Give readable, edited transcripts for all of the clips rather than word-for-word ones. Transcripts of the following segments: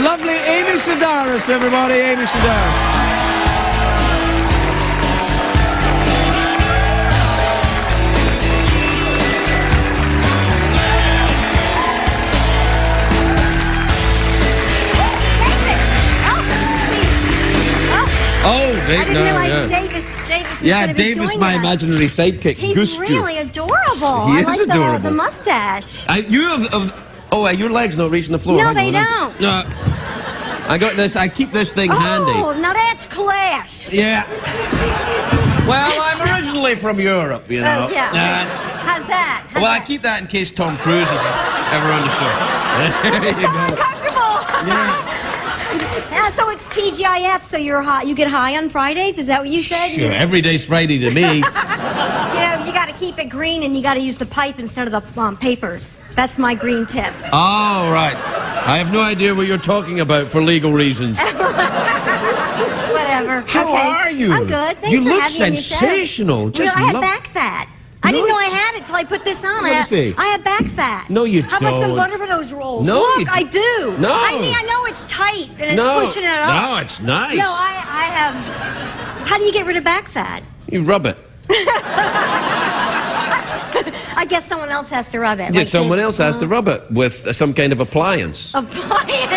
lovely Amy Sedaris, everybody. Amy Sedaris. Oh, Dave, I didn't realize Davis yeah, Davis, my imaginary sidekick. He's really adorable. He is I like adorable. The mustache. Your legs not reaching the floor. No, they don't. No. I got this. I keep this thing handy. Oh, now that's class. Yeah. Well, I'm originally from Europe, you know. Oh, yeah. How's that? I keep that in case Tom Cruise is ever on the show. There you go. Uncomfortable. Yeah. So it's TGIF, so you get high on Fridays? Is that what you said? Sure, every day's Friday to me. You know, you got to keep it green and you got to use the pipe instead of the papers. That's my green tip. Oh, right. I have no idea what you're talking about for legal reasons. Whatever. How are you? I'm good. Thanks you for look having me. sensational. I had back fat. I didn't know I had it till I put this on. Let me see. I have back fat. No, you How about some don't. butter for those rolls? No, Look, you I do. No. I mean, I know it's tight and it's pushing it up. No, it's nice. No, I have. How do you get rid of back fat? You rub it. I guess someone else has to rub it. Yeah, someone else has to rub it with some kind of appliance. Appliance?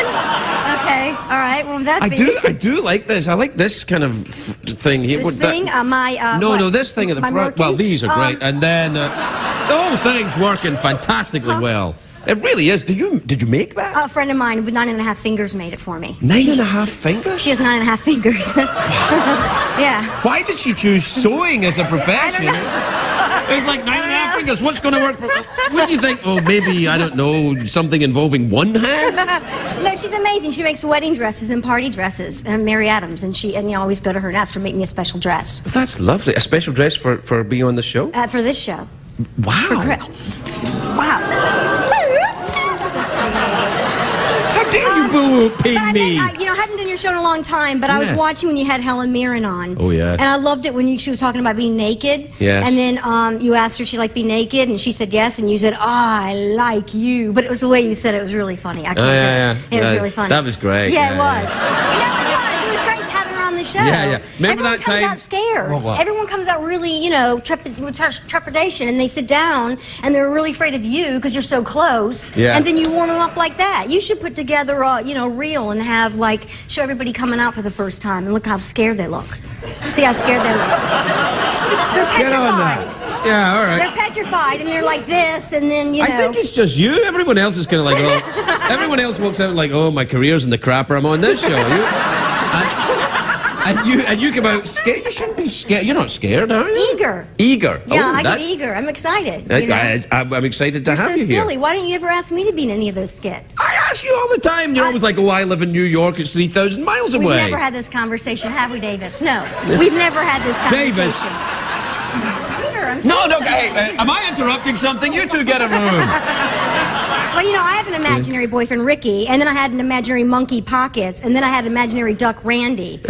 Okay, all right. Well, that's I do like this. I like this kind of thing here. This thing? No, this thing at the front. Merkin? Well, these are great. And then the whole thing's working fantastically well. It really is. Did you make that? A friend of mine with 9.5 fingers made it for me. 9.5 fingers? She has 9.5 fingers. Yeah. Why did she choose sewing as a profession? It's like 9.5 fingers. What's going to work for... Wouldn't you think, oh, maybe, I don't know, something involving one hand? No, she's amazing. She makes wedding dresses and party dresses. And Mary Adams. And you always go to her and ask her to make me a special dress. That's lovely. A special dress for being on the show? For this show. Wow. Wow. How dare you boo-ping me? I hadn't done your show in a long time, but I was watching when you had Helen Mirren on. Oh, yes. And I loved it when she was talking about being naked. Yes. And then you asked her if she liked being naked, and she said yes, and you said, I like you. But it was the way you said it was really funny. I can't It was really funny. That was great. Yeah, it was. It was great having her on the show. Yeah. Remember Everyone that time? comes out scared. What? Everyone comes out really, with trepidation, and they sit down, and they're really afraid of you because you're so close. Yeah. And then you warm them up like that. You should put together a, reel and have, show everybody coming out for the first time, and look how scared they look. See how scared they look. They're petrified. Get on that. Yeah, all right. They're petrified, and they're like this, and then, I think it's just you. Everyone else is kind of like, oh... Everyone else walks out like, oh, my career's in the crapper. I'm on this show. And you come out scared. You shouldn't be scared. You're not scared, are you? Eager. Yeah, Oh, I get eager. I'm excited. I'm excited to have you here. You're so silly. here. Why don't you ever ask me to be in any of those skits? I ask you all the time. You're always like, oh, I live in New York. It's 3,000 miles away. We've never had this conversation, have we, Davis? No. We've never had this conversation. Davis. Peter, I'm No, hey, am I interrupting something? You two get a room. Well, I have an imaginary boyfriend, Ricky, and then I had an imaginary monkey, Pockets, and then I had an imaginary duck, Randy.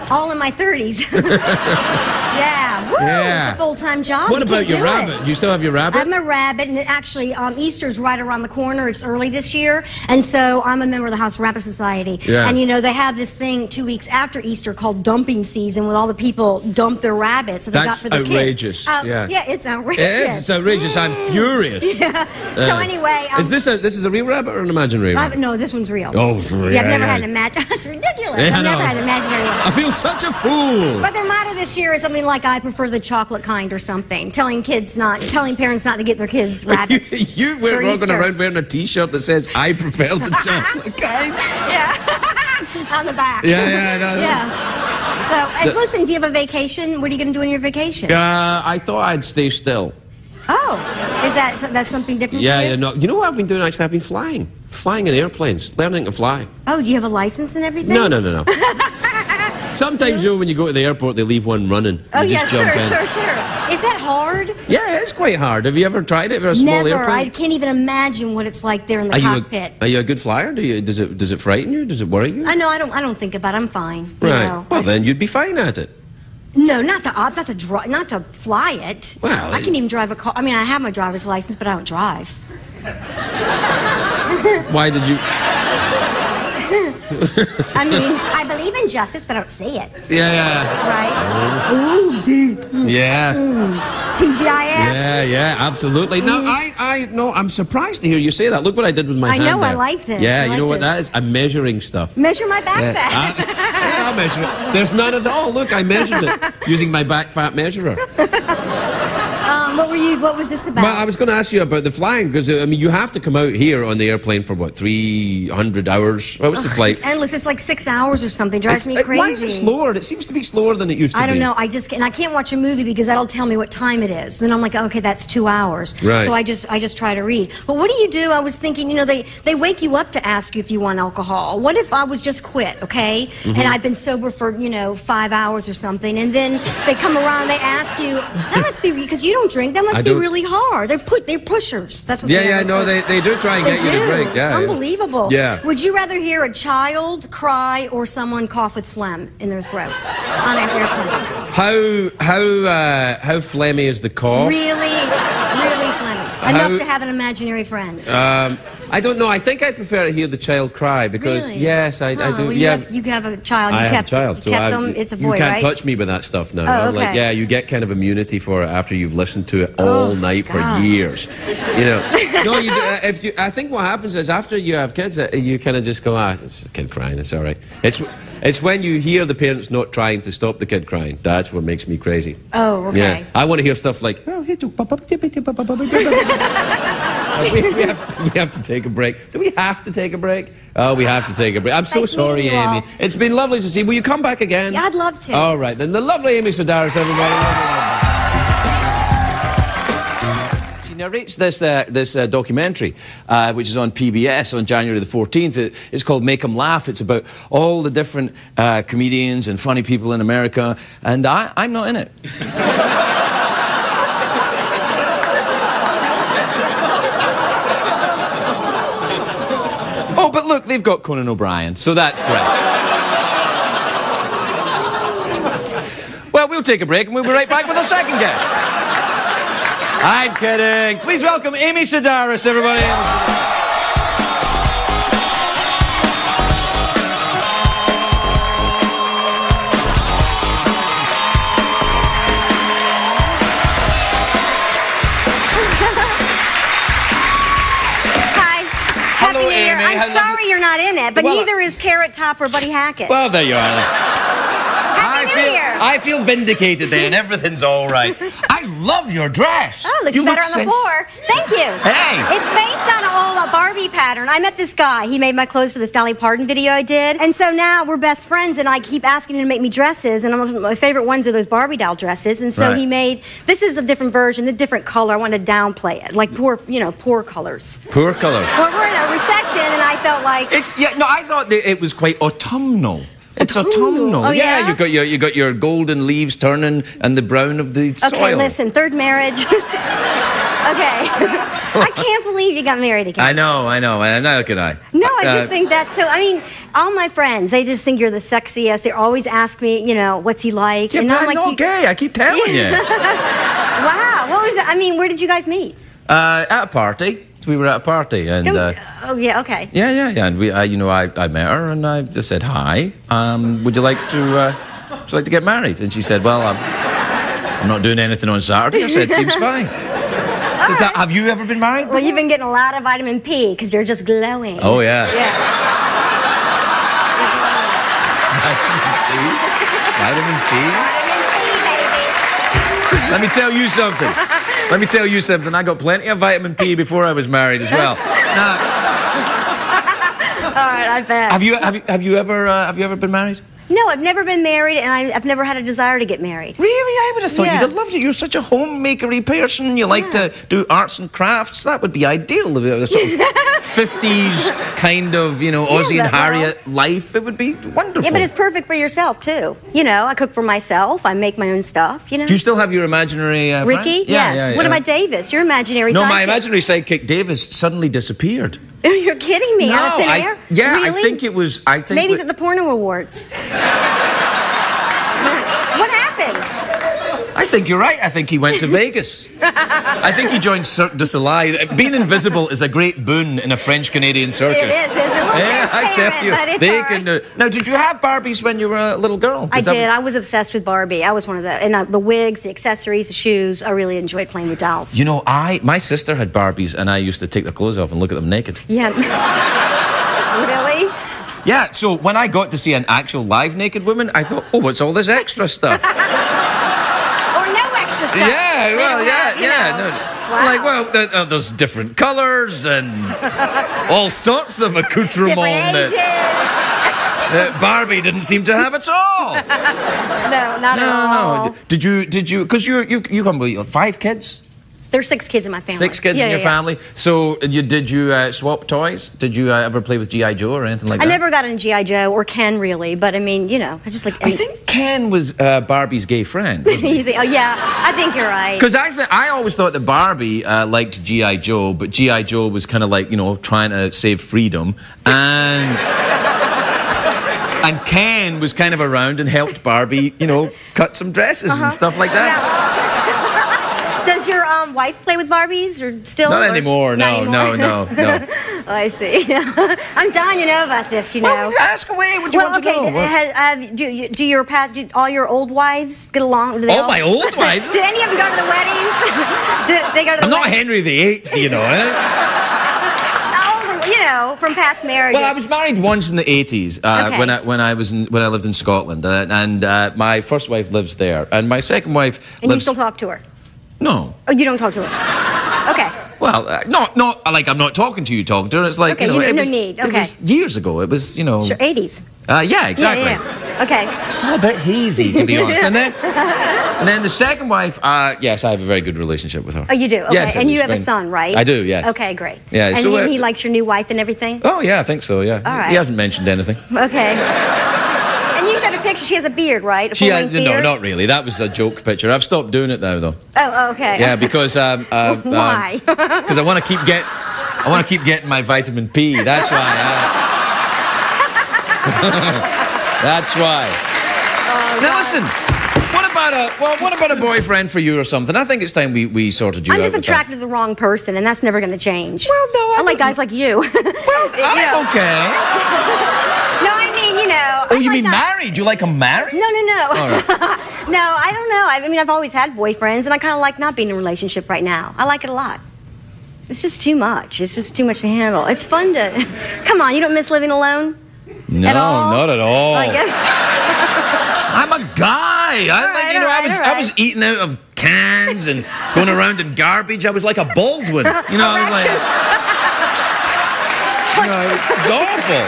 All in my 30s. Yeah. Woo! Yeah. It's a full-time job. What about your rabbit? Do you still have your rabbit? I'm a rabbit, and actually, Easter's right around the corner. It's early this year, and so I'm a member of the House Rabbit Society. Yeah. And, they have this thing 2 weeks after Easter called dumping season, when all the people dump their rabbits that they got for their outrageous. kids. Yeah, it's outrageous. It is. It's outrageous. I'm furious. Yeah. So anyway... is this a real rabbit or an imaginary rabbit? No, this one's real. Oh, it's real. Yeah, I've never had an imaginary... That's ridiculous. I've never had an imaginary one. I feel such a fool. But their motto this year is something like, I prefer the chocolate kind or something. Telling parents not to get their kids rabbits. You were walking around wearing a T-shirt that says, I prefer the chocolate kind. Yeah. On the back. Yeah. So, listen, do you have a vacation? What are you going to do on your vacation? I thought I'd stay still. Oh. That's something different for you? Yeah, no. You know what I've been doing, actually? I've been flying. Flying in airplanes. Learning to fly. Oh, do you have a license and everything? No. Sometimes, when you go to the airport, they leave one running. Oh, you yeah, just jump in. sure. Is that hard? Yeah, it's quite hard. Have you ever tried it with a small airplane? Never. I can't even imagine what it's like there in the cockpit. Are you a good flyer? Does it frighten you? Does it worry you? No, I don't think about it. I'm fine. Right. Well, then you'd be fine at it. No, not to fly it. Well, I can't even drive a car. I mean, I have my driver's license, but I don't drive. Why did you... I mean, I believe in justice, but I don't see it. Yeah. Right? Ooh, D. Yeah. TGIF. Yeah, absolutely. Now, no, I'm surprised to hear you say that. Look what I did with my hand I know, there. I like this. Yeah, I you like know what this. that is? I'm measuring stuff. Measure my back fat. Yeah, I'll measure it. There's none at all. Look, I measured it using my back fat measurer. What was this about? Well, I was going to ask you about the flying, because, I mean, you have to come out here on the airplane for, what, 300 hours? What was the flight? It's endless. It's like 6 hours or something. Drives me crazy. Why is it slower? It seems to be slower than it used to be. I don't know. I can't watch a movie because that'll tell me what time it is. Then I'm like, okay, that's 2 hours. Right. So I just try to read. But what do? I was thinking, you know, they wake you up to ask you if you want alcohol. What if I was just quit, okay? And I've been sober for, 5 hours or something, and then they come around and they ask you, that must be because you don't drink. That must be really hard. They're pushers. That's what they are. No, they do try and get you to drink. Yeah, it's unbelievable. Yeah. Would you rather hear a child cry or someone cough with phlegm in their throat on an airplane? How phlegmy is the cough? Really phlegmy. Enough to have an imaginary friend. I don't know. I think I prefer to hear the child cry because Really? yes, I do. Well, Yeah, you have a child. I have a child, so kept them. It's a boy, you can't right? touch me with that stuff now. Oh, I'm like, okay. yeah, you get kind of immunity for it after you've listened to it all night for years. You know, no, you do, I think what happens is after you have kids, you kind of just go, it's a kid crying. It's all right. It's when you hear the parents not trying to stop the kid crying. That's what makes me crazy. Oh, okay. Yeah, I want to hear stuff like, well, we have to take a break. Do we have to take a break? Oh, we have to take a break. I'm so Nice sorry, meeting you all. Amy. It's been lovely to see you. Will you come back again? Yeah, I'd love to. All right, then. The lovely Amy Sedaris, everybody. She narrates this documentary, which is on PBS on January the 14th. It's called Make 'Em Laugh. It's about all the different comedians and funny people in America, and I'm not in it. Oh, but look, they've got Conan O'Brien, so that's great. Well, we'll take a break and we'll be right back with our second guest. I'm kidding. Please welcome Amy Sedaris, everybody. Happy New Year. Amy. I'm sorry you're not in it, but Well, neither is Carrot Top or Buddy Hackett. Well, there you are. Happy New Year. I feel vindicated then. Everything's all right. I love your dress. Oh, looks you better look on the floor. Thank you. Hey. It's based on a whole Barbie pattern. I met this guy. He made my clothes for this Dolly Parton video I did. And so now we're best friends, and I keep asking him to make me dresses. And my favorite ones are those Barbie doll dresses. And so he made, this is a different version, a different color. I wanted to downplay it, like poor colors. Poor colors. Well, we're in a recession, and I felt like... I thought that it was quite autumnal. It's autumnal. Oh, yeah? You got your golden leaves turning and the brown of the soil. Okay, listen, third marriage. Okay. I can't believe you got married again. I know, and neither can I. No, I just think that's so. I mean, all my friends, they just think you're the sexiest. They always ask me, what's he like? Yeah, and but I'm I'm like, not gay. I keep telling you. Wow, what was it? I mean, where did you guys meet? At a party. We were at a party, and oh yeah, okay. yeah, and we, I met her, and I just said hi. Would you like to get married? And she said, well, I'm not doing anything on Saturday. I said, seems fine. Have you ever been married before? Well, you've been getting a lot of vitamin P because you're just glowing. Oh yeah. Yeah. Vitamin P. Vitamin P, baby. Let me tell you something. I got plenty of vitamin P before I was married as well. Now, all right, I bet. have you ever been married? No, I've never been married, and I've never had a desire to get married. Really? I would have thought Yeah. you'd have loved it. You're such a homemakery person. You like to do arts and crafts. That would be ideal. The sort of 50s kind of, Ozzie and Harriet life. It would be wonderful. Yeah, but it's perfect for yourself, too. I cook for myself. I make my own stuff, Do you still have your imaginary friend? Ricky? Yeah, Yes. yeah, What yeah. about Davis? Your imaginary No, sidekick. my imaginary sidekick Davis suddenly disappeared. You're kidding me. Out of thin air? Yeah, Really? I think it was. Maybe it's at the porno awards. What happened? I think you're right. I think he went to Vegas. I think he joined Cirque du Soleil. Being invisible is a great boon in a French-Canadian circus. It is. It's a little Yeah, I tell you, but it's they all can right. do. Now, did you have Barbies when you were a little girl? I did. I was obsessed with Barbie. I was one of the, and the wigs, the accessories, the shoes. I really enjoyed playing with dolls. You know, my sister had Barbies, and I used to take their clothes off and look at them naked. Yeah. Really? Yeah, so when I got to see an actual live naked woman, I thought, oh, what's all this extra stuff? Or no extra stuff. Yeah, well, They don't yeah, have, you yeah. know. No. Wow. Like, well, there's different colours and all sorts of accoutrement Different ages. that Barbie didn't seem to have at all. No, not at all. No. Did you? Because you come with 5 kids. There's 6 kids in my family. 6 kids in your family. So did you swap toys? Did you ever play with G.I. Joe or anything like that? I never got into G.I. Joe or Ken, really. But, I mean, you know, I just like... I think Ken was Barbie's gay friend. Wasn't he? You think, oh, yeah, I think you're right. Because I always thought that Barbie liked G.I. Joe, but G.I. Joe was kind of like, you know, trying to save freedom. And Ken was kind of around and helped Barbie, you know, cut some dresses and stuff like that. Yeah. Does your wife play with Barbies or still? Not or anymore, not no. anymore? Oh, I see. I'm dying to know about this, you know. Well, ask away. What do you want to know? Do all your old wives get along? Do they All my old wives? Do any of them go to the weddings? Do they go to the I'm not weddings? Henry VIII, you know. You know, from past marriages. Well, I was married once in the 80s Okay. when I lived in Scotland, and my first wife lives there, and my second wife And lives. you still talk to her? No. Oh, you don't talk to her? Okay. Well, not like I'm not talking to you, talking to her. It's like, Okay, you know, you it no was, need, it okay. was years ago. It was, you know. Sure, 80s. Yeah, exactly. Yeah. Okay. It's all a bit hazy, to be honest. And then the second wife, yes, I have a very good relationship with her. Oh, you do? Okay. Yes, And you it's have a fine. son, right? I do, yes. Okay, great. Yeah, And so, he likes your new wife and everything? Oh, yeah, I think so, yeah. All right. He hasn't mentioned anything. Okay. And you showed a picture. She has a beard, right? A full-length No, beard? not really. That was a joke picture. I've stopped doing it now, though. Oh, okay. Yeah, because Why? Because I want to keep getting my vitamin P. That's why. That's why. Now listen. What about a boyfriend for you or something? I think it's time we sorted you out. I'm just with that. attracted to the wrong person, and that's never going to change. Well, no, I like guys like you. Well, I'm okay. No, I mean, you know. Oh, you mean married? You like him married? No. All right. No, I don't know. I mean, I've always had boyfriends, and I kind of like not being in a relationship right now. I like it a lot. It's just too much. It's just too much to handle. It's fun to... Come on, you don't miss living alone? No, At all? not at all. I guess. I'm a guy. I was eating out of cans and going around in garbage. I was like a Baldwin. You know, I was like... You know, it's awful.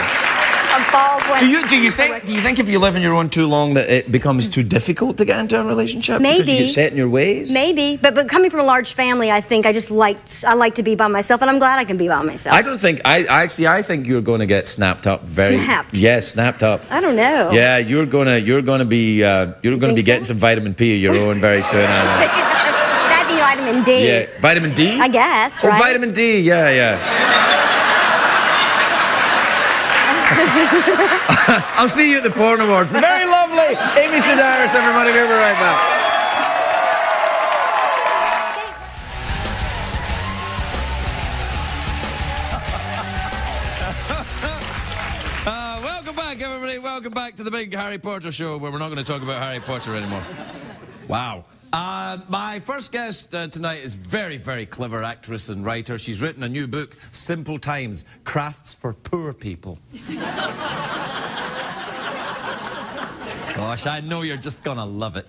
A Baldwin. Do you think if you live on your own too long that it becomes too difficult to get into a relationship? Maybe. Because you get set in your ways? Maybe, but coming from a large family, I think I like to be by myself, and I'm glad I can be by myself. I don't think I think you're going to get snapped up very. Snapped? Yes, snapped up. I don't know. Yeah, you're gonna be getting some vitamin P of your own very soon. That'd be vitamin D. Yeah, vitamin D. I guess, Oh, right? vitamin D. Yeah. I'll see you at the Porn Awards. The very lovely Amy Sedaris, everybody. We'll be right back. Welcome back, everybody. Welcome back to the big Harry Potter show, where we're not going to talk about Harry Potter anymore. Wow. My first guest tonight is very, very clever actress and writer. She's written a new book, Simple Times, Crafts for Poor People. Gosh, I know you're just going to love it.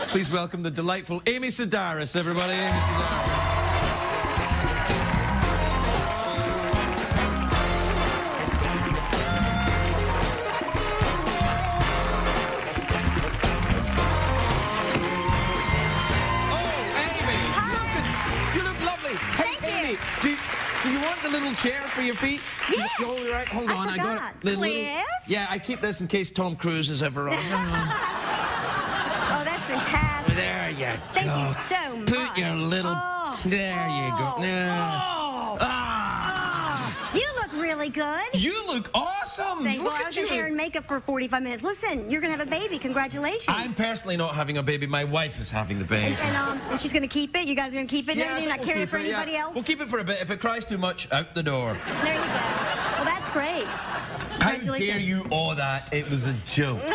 Please welcome the delightful Amy Sedaris, everybody. Amy Sedaris. Do you want the little chair for your feet? Yes. You all right? Hold on, I got forgot. the little. Please? Yeah, I keep this in case Tom Cruise is ever on. Oh, that's fantastic. There you go. Thank you so much. Put your little. Oh. There you go. Oh. Ah. You look really really good. You look awesome. Thanks. Well, Look I at was in you. hair and makeup for 45 minutes. Listen, you're going to have a baby. Congratulations. I'm personally not having a baby. My wife is having the baby. And she's going to keep it? You guys are going to keep it and everything? I Not think carry we'll it for keep anybody yeah. else? We'll keep it for a bit. If it cries too much, out the door. There you go. Well, that's great. How dare you awe that? It was a joke.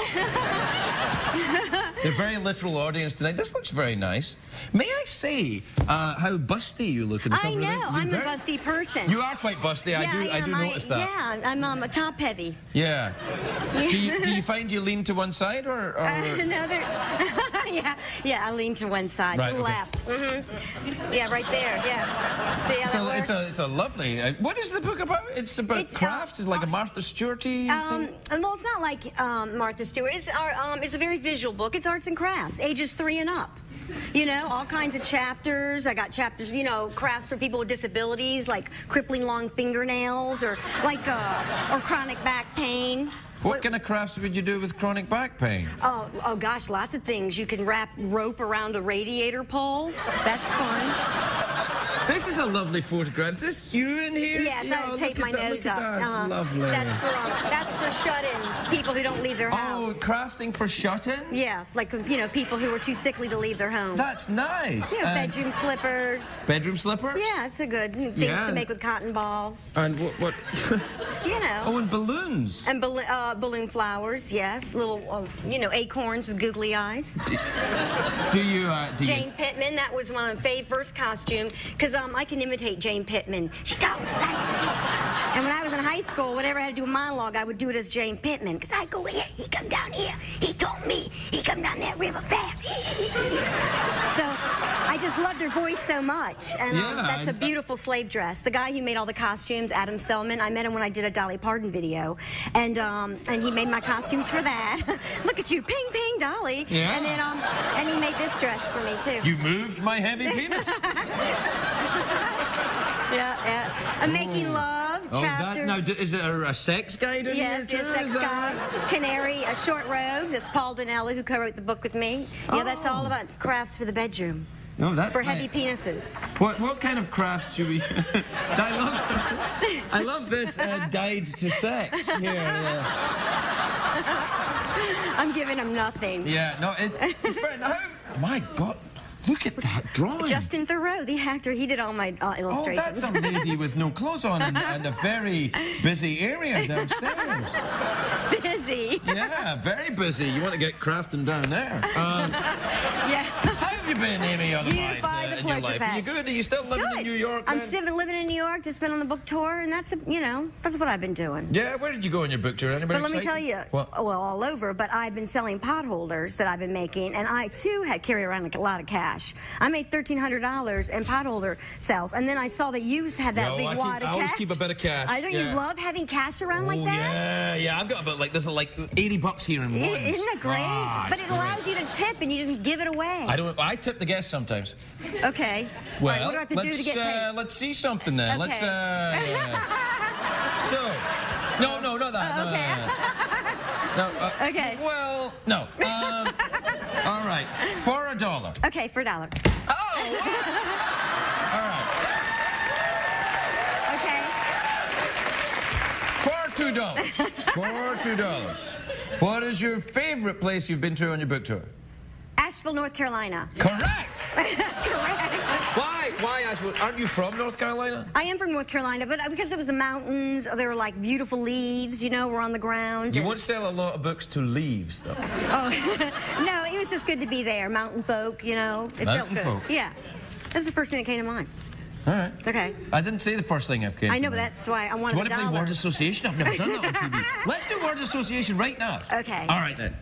The very literal audience tonight. This looks very nice. May I say how busty you look in the cover I of this? know. I'm a busty person. You are quite busty. Yeah, I do notice that. Yeah, I'm a top heavy. Yeah. Do you find you lean to one side or? No, yeah, I lean to one side, Right, to the okay. left. Yeah, right there. Yeah. See how that works? It's a lovely. What is the book about? It's about crafts. It's like a Martha Stewart-y thing. Well, it's not like Martha Stewart. It's a very visual book. It's arts and crafts, ages 3 and up. You know, all kinds of chapters. I got chapters, you know, crafts for people with disabilities, like crippling long fingernails, or like or chronic back pain. What kind of crafts would you do with chronic back pain? Oh gosh, lots of things. You can wrap rope around a radiator pole. That's fun. This is a lovely photograph. Is this you in here? Yes, I tape my nose up. That's lovely. That's for shut-ins, people who don't leave their house. Oh, crafting for shut-ins? Yeah, like, you know, people who are too sickly to leave their home. That's nice. You know, bedroom slippers. Bedroom slippers? Yeah, it's a good things to make with cotton balls. And what? You know. Oh, and balloons. And balloon flowers, yes. Little, you know, acorns with googly eyes. Do you, Jane Pittman, that was my first costume, because I can imitate Jane Pittman. She goes like that. And when I was in high school, whenever I had to do a monologue, I would do it as Jane Pittman, because I go here, he come down here. He told me he come down that river fast. So I just loved her voice so much. And that's a beautiful slave dress. The guy who made all the costumes, Adam Selman, I met him when I did a Dolly Parton video. And he made my costumes for that. Look at you, ping, ping, Dolly. Yeah. And then, and he made this dress for me, too. You moved my heavy penis. Yeah. I'm making love, chapter. Now, is it a sex guide in here, too? Yes, sex guide. Canary, a short robe. That's Paul Dinelli, who co-wrote the book with me. Yeah, that's all about crafts for the bedroom. Oh, that's for nice. heavy penises. What kind of crafts should we... I love this guide to sex here. Yeah. I'm giving him nothing. Yeah, no, it's very... My God, look at that drawing. Justin Theroux, the actor, he did all my illustrations. Oh, that's a lady with no clothes on and a very busy area downstairs. Busy? Yeah, very busy. You want to get crafting down there. Yeah. How have you been, Amy, otherwise, in your life? Are you good? Are you still living in New York? I'm still living in New York, just been on the book tour, and that's what I've been doing. Yeah, where did you go on your book tour? Anybody But let me tell excited? you, well, all over, but I've been selling pot holders that I've been making, and I, too, had carry around a lot of cash. I made $1,300 in pot holder sales, and then I saw that you had that big wad of cash. I always keep a bit of cash. I know you love having cash around like that. Yeah, I've got about there's like $80 here in ones. Isn't that great? But it allows you to tip, and you just give it away. I tip the guests sometimes. Okay. Well, right, what do I have to do to get paid? Let's see something then. Okay. So, no, not that. No. Okay. Well, no. All right, for $1. Okay, for $1. Oh. All right. Okay. For $2. For $2. What is your favorite place you've been to on your book tour? Asheville, North Carolina. Correct. Correct. Why Asheville? Aren't you from North Carolina? I am from North Carolina, but because it was the mountains, there were like beautiful leaves, you know, were on the ground. You won't sell a lot of books to leaves, though. Oh, no, it was just good to be there. Mountain folk, you know. It felt good. Folk. Yeah. That was the first thing that came to mind. All right. Okay. I didn't say the first thing I've came I know, to but mind. that's why I wanted Do you want to $1. play word association? I've never done that on TV. Let's do word association right now. Okay. All right, then.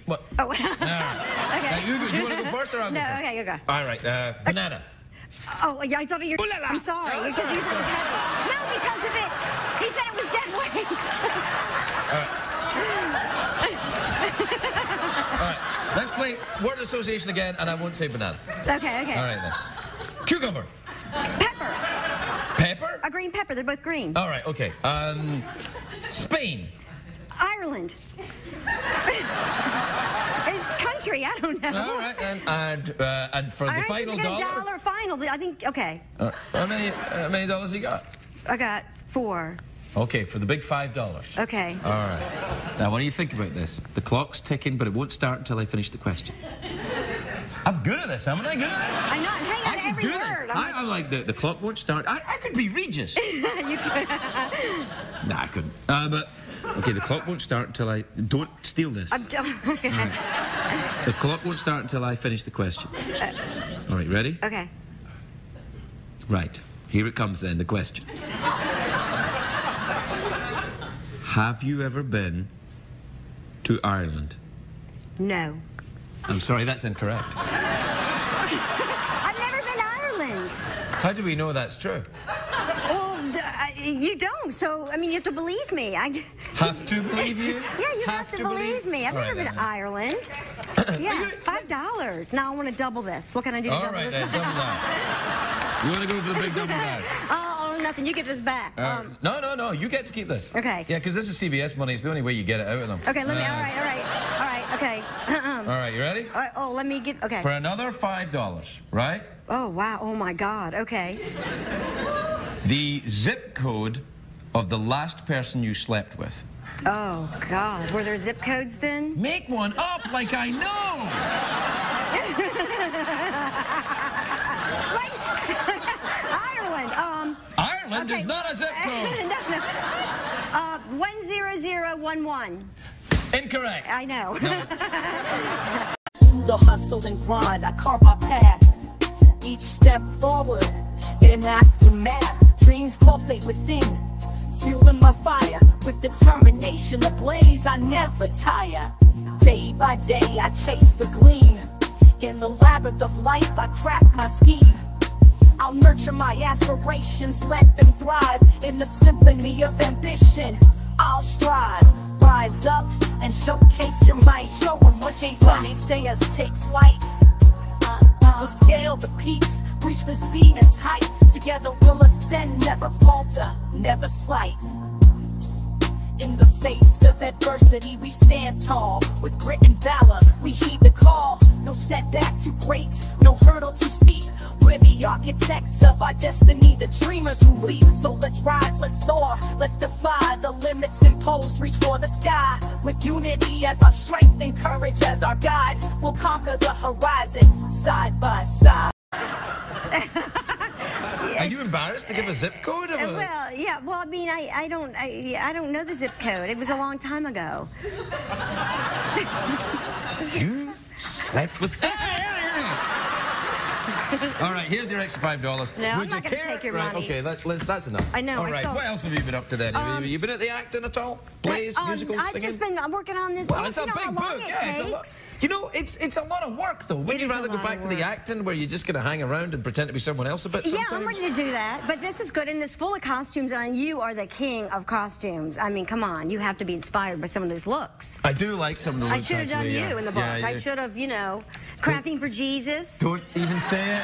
What? Oh, All right. okay. Now, you go. Do you want to go first or I'll go first? No, okay, you go. All right. Banana. Oh, yeah, I thought you were... Ooh la la. I'm sorry. No, Because that's you all said it was right. heavy. No, because of it. He said it was dead weight. All right. Let's play word association again, and I won't say banana. Okay. All right, then. Cucumber. Pepper. Pepper? A green pepper. They're both green. All right, okay. Spain. Ireland. It's country. I don't know. All right, and for the final $1 dollar. final. I think. Okay. How many dollars you got? I got 4. Okay, for the big $5. Okay. All right. Now, what do you think about this? The clock's ticking, but it won't start until I finish the question. I'm good at this, haven't I? Good at this? I know, I'm hanging on every word. I like the clock won't start. I could be Regis. You could. Nah, I couldn't. But, okay, the clock won't start until I... Don't steal this. Okay. Right. The clock won't start until I finish the question. All right, ready? Okay. Right. Here it comes then, the question. Have you ever been to Ireland? No. I'm sorry, that's incorrect. I've never been to Ireland. How do we know that's true? Well, you don't, so, I mean, you have to believe me. Have to believe you? Yeah, you have to believe me. I've never been to Ireland. Yeah, $5. Now I want to double this. What can I do to double this? All right, then, double that. You want to go for the big double down? Oh, nothing. You get this back. No. You get to keep this. Okay. Yeah, because this is CBS money. It's the only way you get it out of them. Okay, let me. All right. Okay. All right, you ready? Let me get. Okay. For another $5, right? Oh wow. Oh my God. Okay. The zip code of the last person you slept with. Oh God. Were there zip codes then? Make one up like I know. Like Ireland. Ireland okay. is not a zip code. No. 10011. Incorrect. I know. The hustle and grind, I carve my path. Each step forward, in aftermath. Dreams pulsate within, fueling my fire. With determination ablaze, I never tire. Day by day, I chase the gleam. In the labyrinth of life, I craft my scheme. I'll nurture my aspirations, let them thrive. In the symphony of ambition, I'll strive. Rise up and showcase your might. Show them what ain't funny, say us take flight. We'll scale the peaks, reach the zenith's height. Together we'll ascend, never falter, never slight. In the face of adversity, we stand tall. With grit and valor, we heed the call. No setback too great, no hurdle too steep. We're the architects of our destiny, the dreamers who leap. So let's rise, let's soar, let's defy the limits imposed, reach for the sky. With unity as our strength and courage as our guide, we'll conquer the horizon, side by side. Are you embarrassed to give a zip code? Well, yeah. Well, I mean, I don't know the zip code. It was a long time ago. You slept with... All right, here's your extra $5. No, I'm not going to take your money. Okay, that's enough. I know. All right, what else have you been up to then? You been at the acting at all? Plays, musicals, I've singing? just been working on this book. It's a you know big how long book. it Yeah, takes? you know, it's a lot of work, though. Wouldn't you rather go back to the acting where you're just going to hang around and pretend to be someone else a bit sometimes? Yeah, I'm ready to do that. But this is good, and it's full of costumes, and you are the king of costumes. I mean, come on. You have to be inspired by some of those looks. I do like some of the looks, I should have done you in the book. Yeah, I should have, you know, crafting for Jesus. Don't even say it.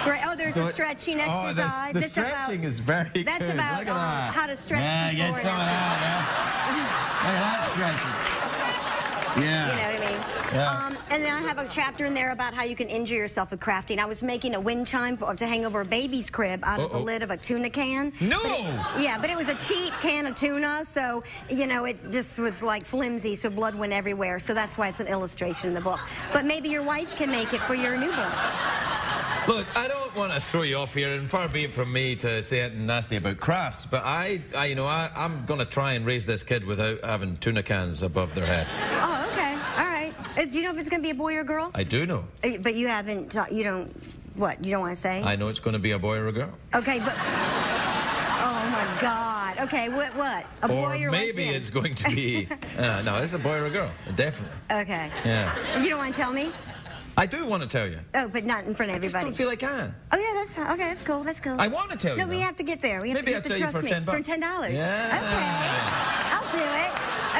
Right. Oh, there's a stretching exercise. The stretching is very good. That's about Look at that. how to stretch Yeah, get some of that, yeah. Look at that stretching. Yeah. You know what I mean? Yeah. And then I have a chapter in there about how you can injure yourself with crafting. I was making a wind chime to hang over a baby's crib out of the lid of a tuna can. No! But it was a cheap can of tuna, so, you know, it just was like flimsy, so blood went everywhere. So that's why it's an illustration in the book. But maybe your wife can make it for your new book. Look, I don't want to throw you off here, and far be it from me to say anything nasty about crafts, but I'm going to try and raise this kid without having tuna cans above their head. Oh, okay. All right. Do you know if it's going to be a boy or a girl? I do know. But you haven't, you don't, what, you don't want to say? I know it's going to be a boy or a girl. Okay, but... Oh, my God. Okay, what? A boy or maybe lesbian? It's going to be... no, it's a boy or a girl, definitely. Okay. Yeah. You don't want to tell me? I do want to tell you. Oh, but not in front of everybody. I just don't feel I can. Oh, yeah, that's fine. Okay, that's cool. That's cool. I want to tell you. No, we have to get there. We have Maybe to I'll get tell to you trust for me. $10. For $10. Yeah. Okay. I'll do it.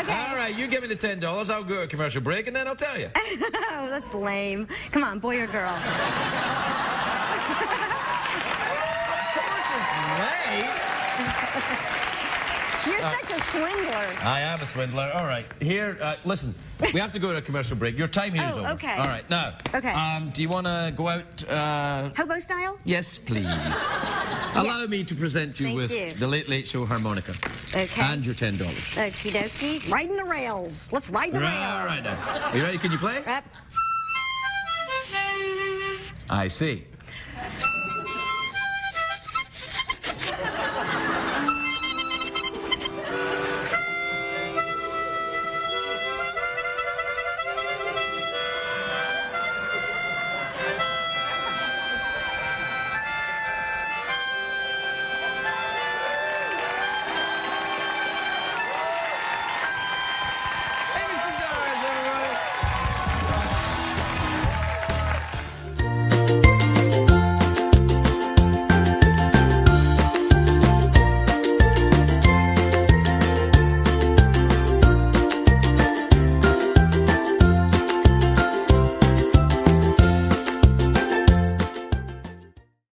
Okay. All right, you give me the $10. I'll go to a commercial break, and then I'll tell you. Oh, that's lame. Come on, boy or girl? Of course it's lame. You're such a swindler. I am a swindler. All right. Here, listen, we have to go to a commercial break. Your time here is over. Okay. All right. Now, okay. Do you want to go out? Hobo style? Yes, please. Allow me to present you Thank with you. the Late Late Show harmonica. Okay. And your $10. Okie dokie. Riding the rails. Let's ride the rails. All right, now. Are you ready? Can you play? Yep. I see.